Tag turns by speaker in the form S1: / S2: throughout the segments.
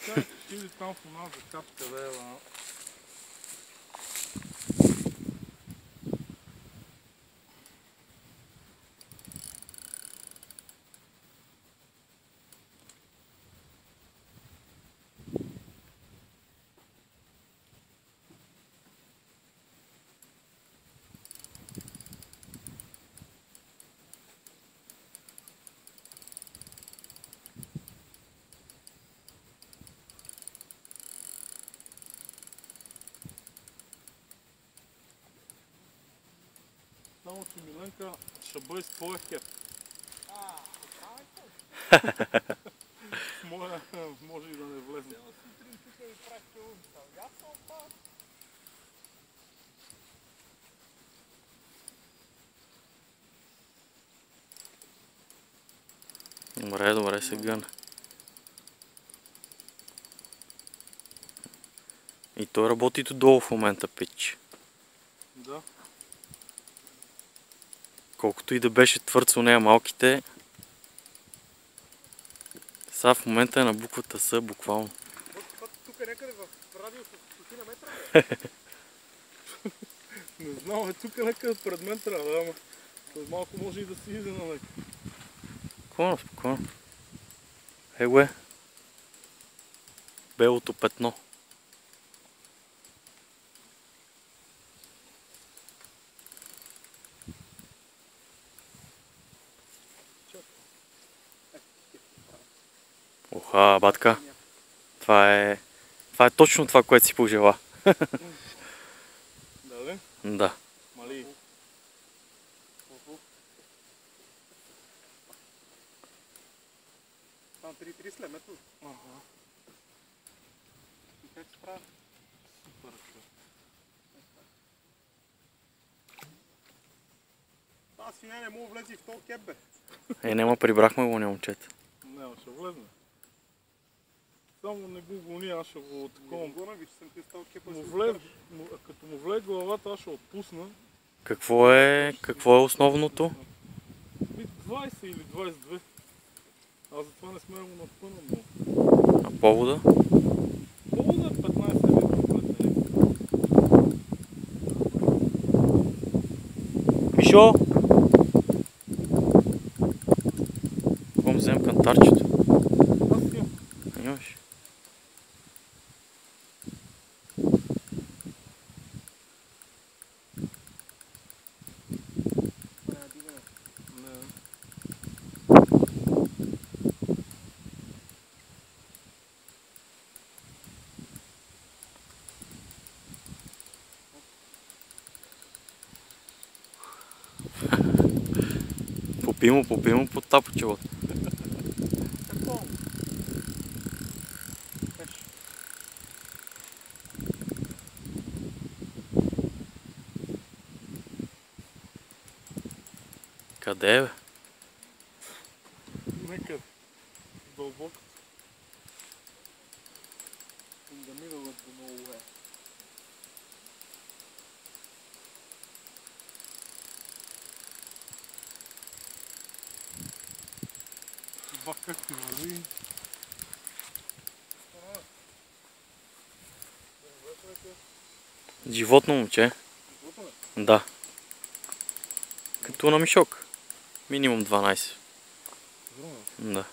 S1: Чакай, ще ли там в нас за капка да е ла? Само че Миленка ще бъде с твоя хеп. С моя може и да не влезне.
S2: Добре, добре се гъна. И той работи долу в момента, пич.
S1: Да.
S2: Колкото и да беше твърд с нея малките, сега в момента е на буквата С, буквално.
S3: Тук е някъде в радиус от стотина метра?
S1: Не знам, тук някъде пред мен трябва да, ама след малко може и да си иде на леко.
S2: Спокойно, спокойно. Его е. Белото петно. Оха, батка. Това е точно това, което си пожела.
S1: Да,
S2: Да.
S1: Мали.
S3: Там 3 след метро.
S1: Ага.
S3: И как се прави?
S1: Супер, човек.
S3: Аз свиня не мога влезе и в този кеп, бе.
S2: Нема, прибрахме го, не момчета.
S1: Не, ще влезне. Само не го гони, аз ще го отковам.
S3: Гона, виж, съм ти стал кепа.
S1: Като му влезе главата, аз ще отпусна.
S2: Какво е основното?
S1: 20 или 22. Аз затова не сме го напънал, но...
S2: А повода?
S1: Повода е 15 литра.
S2: Мишо! Ком взем кантарчето?
S1: Аз имам.
S2: Имаш? Попи му под тапочелото. Къде е, бе?
S1: Некъде. Дълбоко. Да минала до много е. Бах как ти върви.
S2: Животно, момче. Да. Като на мишок. Минимум 12. Да.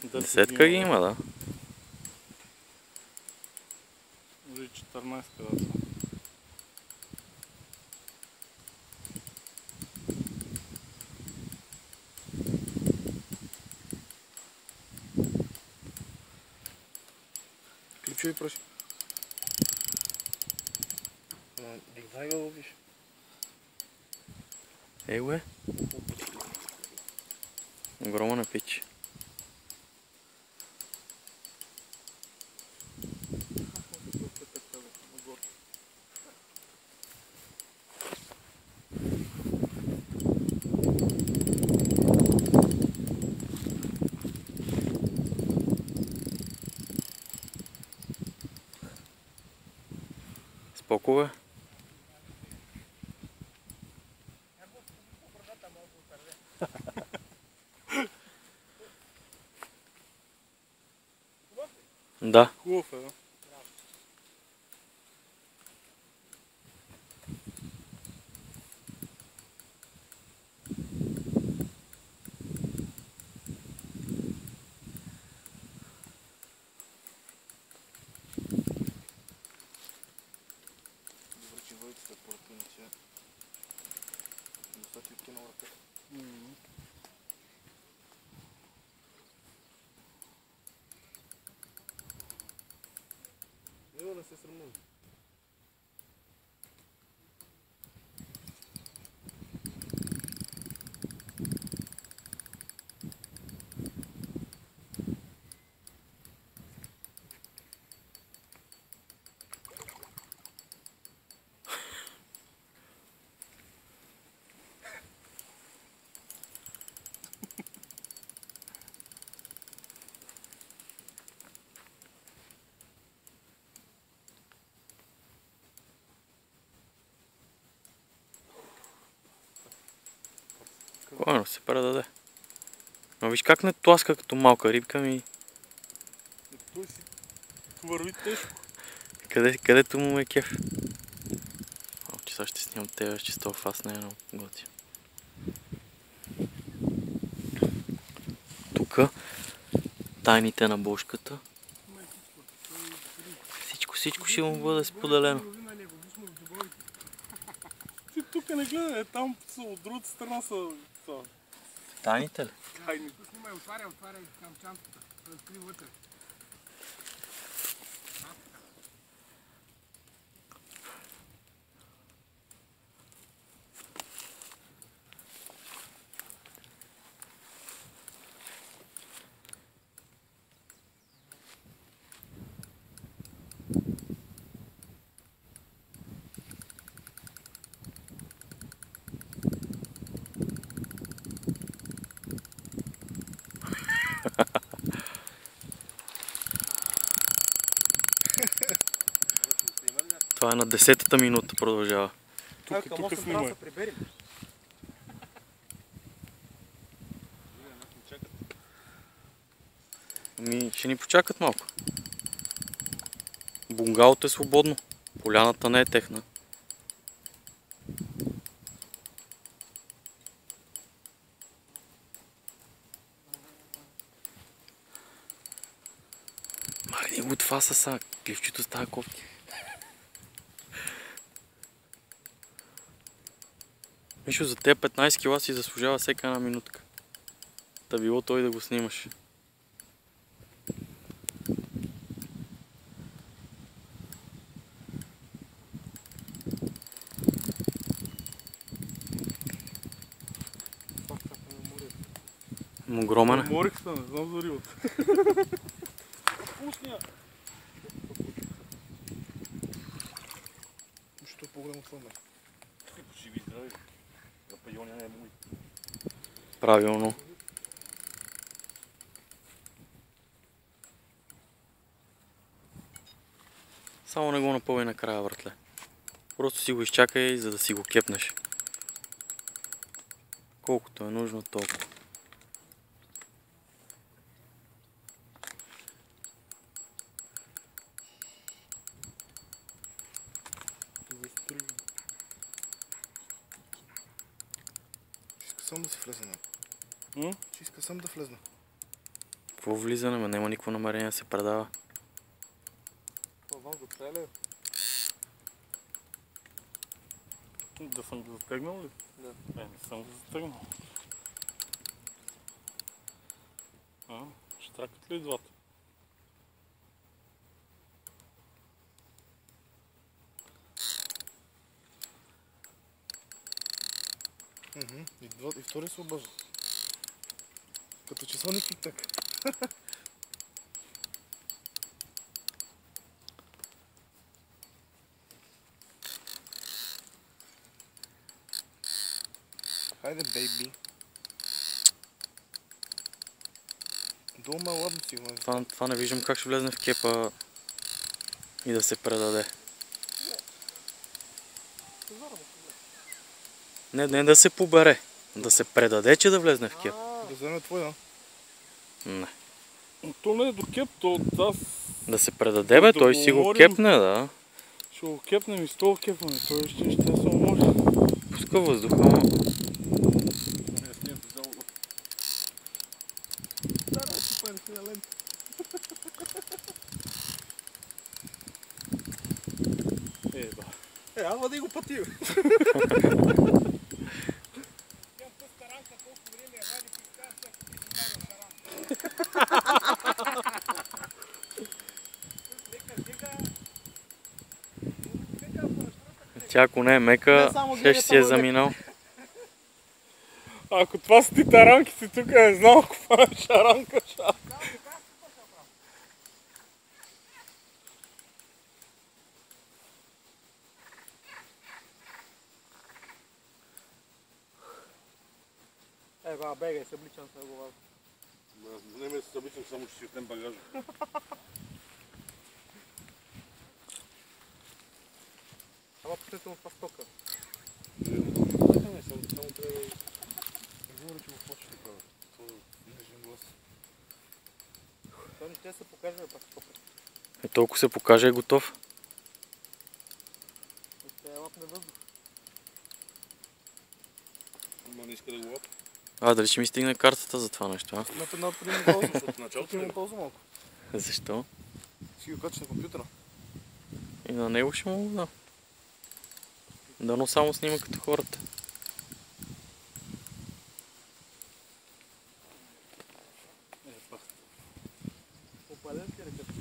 S2: Десетка ги има, да.
S1: Може и 14 да са.
S3: Ключови проси. Дигвай го ловиш.
S2: Его е. Огромен е, пич. Споко, бе. Да.
S1: Хубав е, да.
S3: Добре, че водите са поръка, иначе достатъчно кино ръка. Не се срамувам.
S2: Спокойно се предаде. Но виж как не тласка като малка рибка ми.
S1: Той си върви тежко.
S2: Където му е кеф. О, че сега ще снимам тебе, че с това фас не е много готин. Тука тайните на бошката. Всичко ще му бъде споделено.
S1: Ти тук не гледай, там от другата страна са
S2: Тайните ли?
S1: тайни.
S3: Снимай, отваряй там чантата. Разкри вътре.
S2: Това е на 10-та минута продължава.
S1: Тук снимай.
S2: Ами, ще ни почакат малко. Бунгалото е свободно. Поляната не е техна. Махни го от фаса са. Клифчето става кофти. Мишо, за тези 15 кила си заслужава всека една минутка. Та било той да го снимаш. Огромен е.
S1: Морих се, не знам за рибата. Вкусния.
S3: Нищо по-голямо от това ме.
S1: Живи здрави. Запайоня не е мой.
S2: Правилно. Само не го напълни накрая, братле. Просто си го изчакай, за да си го кепнеш. Колкото е нужно, толкова.
S3: Иска сам да си влезна. Че иска сам да влезна.
S2: Какво влизане, ме няма никакво намерение да се предава.
S3: Това го целя.
S1: Да съм го затегнал ли?
S3: Да.
S1: Не съм го затегнал. Ще тракат ли двата?
S3: И втори се обажда. Като часовник тик-так. Хайде, бейби. Дома ладно си го.
S2: Това не виждам как ще влезне в кепа и да се предаде. Не да се побере. Да се предаде, че да влезне в кеп.
S3: Да вземе твой, да?
S2: Не.
S1: То не е до кеп, то аз
S2: Да се предаде, бе, той си го кепне, да.
S1: Ще го кепнем и с това кепване, той ще само може.
S2: Пуска въздуха, ама.
S3: Давай си пари си на лента. Ама да го пъти.
S2: Тя ако не е мека, ще си е заминал.
S1: Ако това са ти таранките тук, не знам ако това е шаранка.
S3: Ева, бегай, се обличам с него.
S4: Не ме се обличам, само че си отнем багажа.
S3: Ама посетително това стока.
S4: Само трябва да говоря, че го почне да правя. Това е нежен глас.
S3: Той не ще се покаже това стока.
S2: Толкова се покаже, е готов.
S3: Ще е лапне въздух.
S4: Ама не иска да го лапа.
S2: Дали ще ми стигне картата за това нещо, а?
S3: На една преди полза,
S4: Защото в началото
S3: има полза малко.
S2: Защо?
S3: Си го кача на компютъра.
S2: И на него ще му да. Дано само снима като хората.
S3: Опален ти ръката.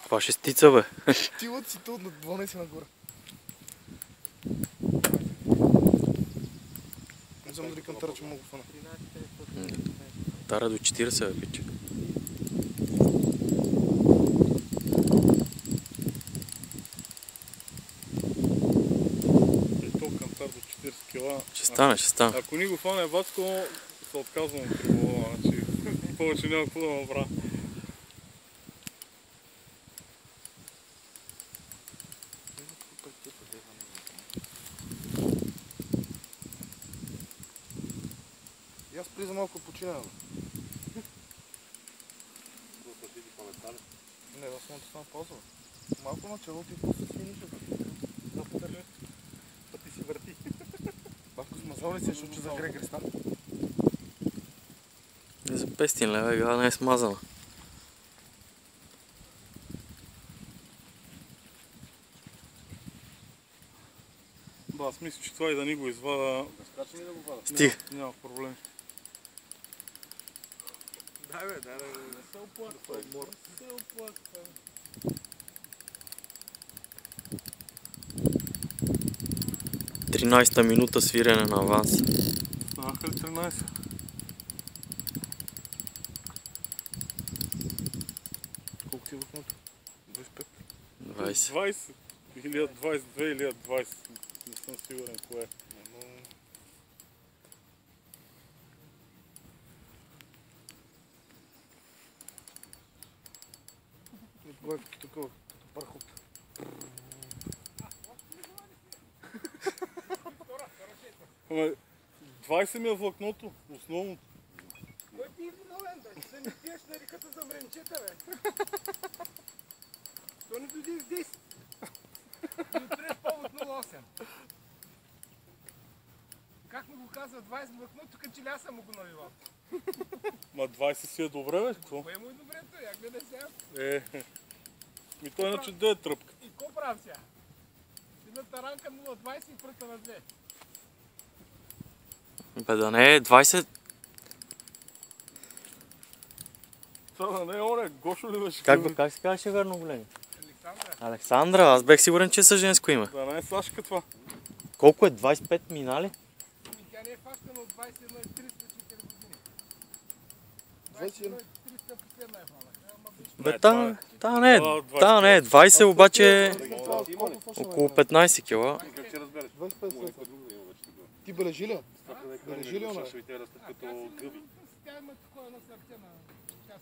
S2: Това ще стица, бе.
S3: Ти от си тут на 12 нагоре. Не знам дали кантара, че мога фана.
S2: Тара до 40, бе, пиче.
S1: То кантар до 40 кила.
S2: Ще стане, ще стане.
S1: Ако ни го фане Вацко, се отказвам от риболова, значи повече няма какво да направя.
S3: И аз при за малко починавам. Не, аз съм да ползва. Малко началото и после си нищо. Да ти си върти. Бавко смазал ли се, защото за Грегори стан?
S2: За 500 лева гала не е смазана.
S1: Да, аз мисля, че това и да ни го извада.
S4: Скача ли да го вада?
S2: Стига.
S1: Няма проблем.
S3: Дай бе, дай. Не се оплаква. Не се оплаква.
S2: 13-та минута свирене на аванс.
S1: Станаха ли 13?
S3: Колко ти е въхнато? 25.
S2: 20.
S1: 20. Или 22, или 20. Не съм сигурен кое е.
S3: Това е такова, като пархот.
S1: Ама 20 ми е влакното, основното.
S3: Кой ти е виновен, бе? Ще не пиеш на реката за времчета, бе? Що не дойди в 10? И отпреш повод 08. Как му го казва 20 влакното, като че ли аз съм му го навивал?
S1: Ма 20 си е добре, бе, какво?
S3: Кое му е добре, той? Я гледай сега.
S1: Ми той иначе де е тръпка.
S3: И какво правя сега? Си на таранка 0,20 и пръста на 2.
S2: Бе да не е 20.
S1: Това да не е оня, Гошо ли беше?
S2: Как се казваше верно големи?
S3: Александра.
S2: Александра, аз бех сигурен, че са женско име.
S1: Да не е Сашка това.
S2: Колко е? 25 минали?
S3: Тя не е фащана от 21 и 304 години. 21 и 300 последна е фана.
S2: Бе, та не е 20, обаче около 15 кила.
S4: Как ще разбереш?
S3: 25 Ти бележи ли? Бележи ли она?
S4: Ще ви те растат като гъби.
S3: Тя има такова едно сърце на... Тя се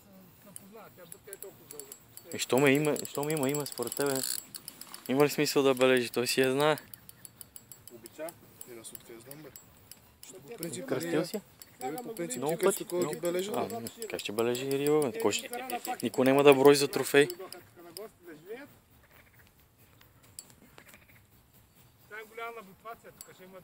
S3: познава, тя е толкова дълга.
S2: И що има име според тебе? Има ли смисъл да бележи? Той си я знае.
S4: Обича?
S3: И аз откъде знам, бе? По
S4: принцип,
S2: Кръстил си?
S4: По принцип,
S2: Много
S4: ти като
S2: пъти.
S4: такова ги бележи.
S2: Как ще бележи риба, бе? Никой няма да брои за трофей.
S3: Най-голяма бутвация, тук ще има